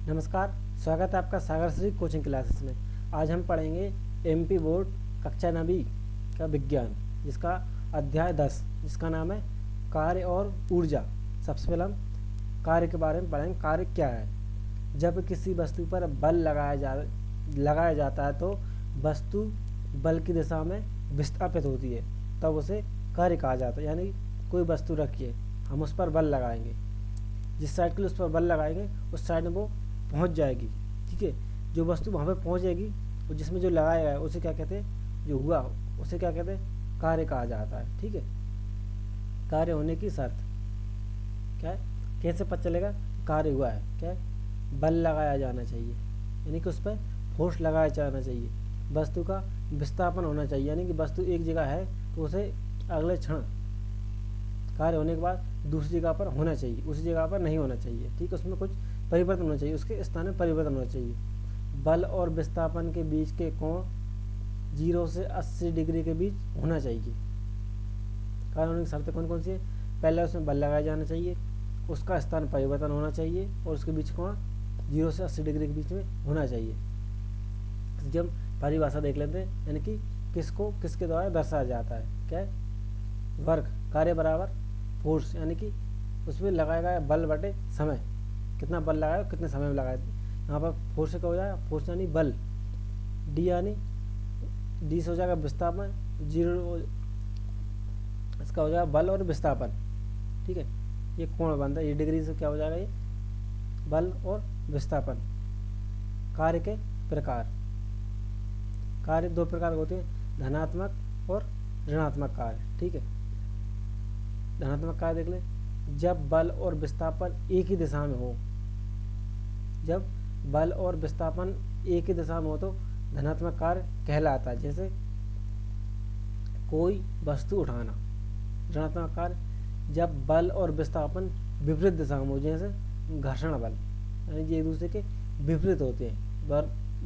नमस्कार, स्वागत है आपका सागर श्री कोचिंग क्लासेस में। आज हम पढ़ेंगे एमपी बोर्ड कक्षा 9वीं का विज्ञान, जिसका अध्याय 10 जिसका नाम है कार्य और ऊर्जा। सबसे पहले हम कार्य के बारे में पढ़ेंगे। कार्य क्या है? जब किसी वस्तु पर बल लगाया जाता है तो वस्तु बल की दिशा में विस्थापित होती है, तब उसे कार्य कहा जाता है। यानी कोई वस्तु रखिए, हम उस पर बल लगाएंगे, जिस साइड के लिए उस पर बल लगाएंगे उस साइड में वो पहुंच जाएगी। ठीक है, जो वस्तु वहाँ पे पहुंचेगी और जिसमें जो लगाया गया है उसे क्या कहते हैं, जो हुआ उसे क्या कहते हैं, कार्य कहा जाता है। ठीक है, कार्य होने की शर्त क्या है, कैसे पता चलेगा कार्य हुआ है? क्या है, बल लगाया जाना चाहिए, यानी कि उस पर फोर्स लगाया जाना चाहिए। वस्तु का विस्थापन होना चाहिए, यानी कि वस्तु एक जगह है तो उसे अगले क्षण कार्य होने के बाद दूसरी जगह पर होना चाहिए, उसी जगह पर नहीं होना चाहिए। ठीक है, उसमें कुछ परिवर्तन होना चाहिए, उसके स्थान में परिवर्तन होना चाहिए। बल और विस्थापन के बीच के कोण 0 से 80 डिग्री के बीच होना चाहिए। कार्य होने की शर्तें कौन कौन सी है? पहले उसमें बल लगाया जाना चाहिए, उसका स्थान परिवर्तन होना चाहिए और उसके बीच कोण 0 से 80 डिग्री के बीच में होना चाहिए। जब परिभाषा देख लेते हैं, यानी कि किसको किसके द्वारा दर्शाया जाता है। क्या है? वर्क, कार्य बराबर फोर्स, यानी कि उसमें लगाया गया बल बटे समय, कितना बल लगाया कितने समय में लगाया। यहाँ पर फोर्स का हो जाएगा, फोर्स यानी बल, डी यानी डी से हो जाएगा विस्थापन, 0 इसका हो जाएगा बल और विस्थापन। ठीक है, ये कोण बनता है, ये डिग्री से क्या हो जाएगा, ये बल और विस्थापन। कार्य के प्रकार, कार्य 2 प्रकार के होते हैं, धनात्मक और ऋणात्मक कार्य। ठीक है, धनात्मक कार्य देख ले, जब बल और विस्थापन एक ही दिशा में हो, जब बल और विस्थापन एक ही दिशा में हो तो धनात्मक कार्य कहलाता है। जैसे कोई वस्तु उठाना। ऋणात्मक कार्य, जब बल और विस्थापन विपरीत दिशा में हो, जैसे घर्षण बल, यानी ये एक दूसरे के विपरीत होते हैं।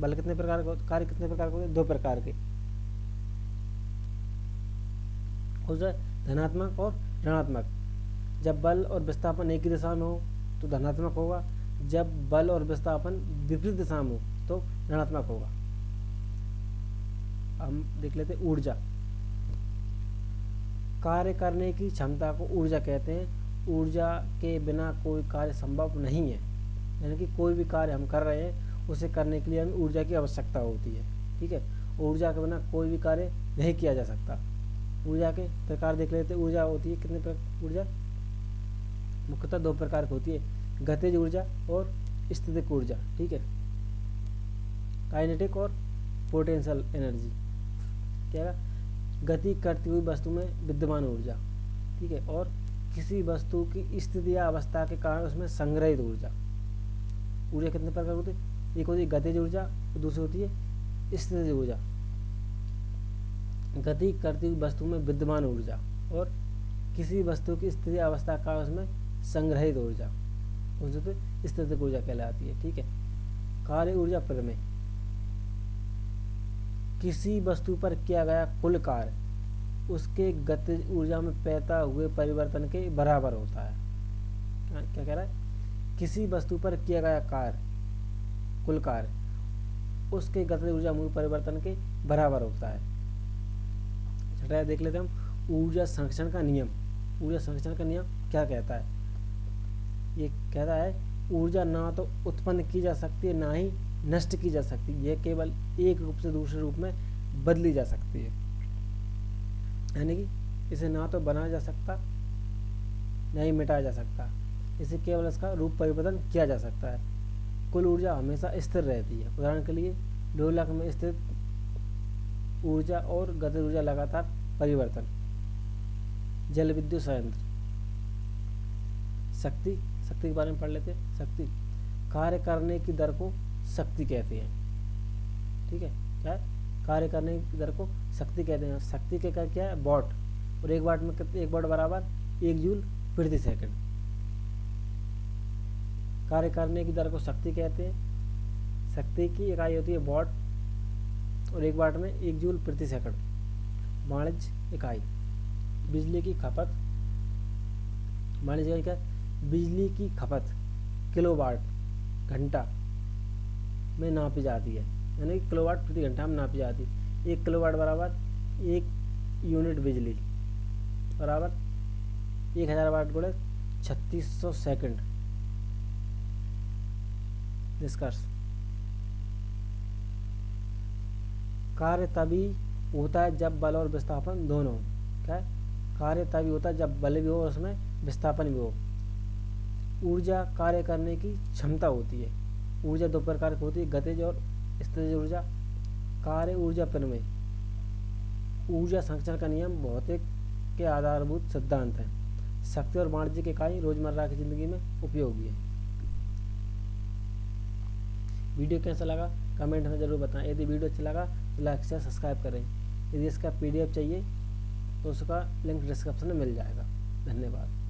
बल कितने प्रकार के, कार्य कितने प्रकार के होते हैं? 2 प्रकार के, धनात्मक और ऋणात्मक। जब बल और विस्थापन एक ही दिशा में हो तो धनात्मक होगा, जब बल और विस्थापन विपरीत दिशा में हो तो ऋणात्मक होगा। हम देख लेते हैं ऊर्जा। कार्य करने की क्षमता को ऊर्जा कहते हैं। ऊर्जा के बिना कोई कार्य संभव नहीं है, यानी कि कोई भी कार्य हम कर रहे हैं उसे करने के लिए हमें ऊर्जा की आवश्यकता होती है। ठीक है, ऊर्जा के बिना कोई भी कार्य नहीं किया जा सकता। ऊर्जा के प्रकार देख लेते हैं। ऊर्जा होती है कितने प्रकार? ऊर्जा मुख्यतः 2 प्रकार की होती है, गतिज ऊर्जा और स्थितिक ऊर्जा। ठीक है, काइनेटिक और पोटेंशियल एनर्जी। क्या है? गति करती हुई वस्तु में विद्यमान ऊर्जा। ठीक है, और किसी वस्तु की स्थिति या अवस्था के कारण उसमें संग्रहित ऊर्जा। ऊर्जा कितने प्रकार होती है? एक होती है गतिज ऊर्जा और दूसरी होती है स्थितिज ऊर्जा। गति करती हुई वस्तु में विद्यमान ऊर्जा और किसी वस्तु की स्थिति अवस्था का उसमें संग्रहित ऊर्जा, उसे स्थितिक ऊर्जा कहलाती है। ठीक है, कार्य ऊर्जा प्रमेय, किसी वस्तु पर किया गया कुल कार्य उसके गतिज ऊर्जा में पैदा हुए परिवर्तन के बराबर होता है। क्या कह रहा है? किसी वस्तु पर किया गया कार्य, कुल कार्य उसके गतिज ऊर्जा में परिवर्तन के बराबर होता है। छठा देख लेते हैं हम, ऊर्जा संरक्षण का नियम। ऊर्जा संरक्षण का नियम क्या कहता है? ये कहता है ऊर्जा ना तो उत्पन्न की जा सकती है ना ही नष्ट की जा सकती है, यह केवल एक रूप से दूसरे रूप में बदली जा सकती है। यानी कि इसे ना तो बनाया जा सकता ना ही मिटाया जा सकता, इसे केवल इसका रूप परिवर्तन किया जा सकता है। कुल ऊर्जा हमेशा स्थिर रहती है। उदाहरण के लिए ढोलक में स्थित ऊर्जा और गतिज ऊर्जा लगातार परिवर्तन। जल विद्युत संयंत्र। शक्ति, शक्ति के बारे में पढ़ लेते हैं। शक्ति, कार्य करने की दर को शक्ति कहते हैं। ठीक है, क्या है? कार्य करने की दर को शक्ति कहते हैं। शक्ति के क्या है? वॉट, और 1 वाट में कितने? 1 वाट बराबर 1 जूल प्रति सेकंड। कार्य करने की दर को शक्ति कहते हैं। शक्ति की इकाई होती है वॉट और 1 वाट में 1 जूल प्रति सेकंड। वाणिज्य इकाई, बिजली की खपत। वाणिज्य इकाई क्या? बिजली की खपत किलोवाट घंटा में नापी जाती है, यानी कि किलोवाट प्रति घंटा में नापी जाती है। 1 किलोवाट बराबर 1 यूनिट बिजली बराबर 1000 वाट गुणे 3600 सेकंड। निष्कर्ष, कार्य तभी होता है जब बल और विस्थापन दोनों हो। क्या है? कार्य तभी होता है जब बल भी हो और उसमें विस्थापन भी हो। ऊर्जा कार्य करने की क्षमता होती है। ऊर्जा दो प्रकार की होती है, गतिज और स्थितिज ऊर्जा। कार्य ऊर्जा प्रमेय, ऊर्जा संरक्षण का नियम भौतिक के आधारभूत सिद्धांत है। शक्ति और वाणिज्यिक इकाई रोजमर्रा की जिंदगी में उपयोगी है। वीडियो कैसा लगा कमेंट में जरूर बताएं। यदि वीडियो अच्छा लगा तो लाइक शेयर सब्सक्राइब करें। यदि इसका PDF चाहिए तो उसका लिंक डिस्क्रिप्शन में मिल जाएगा। धन्यवाद।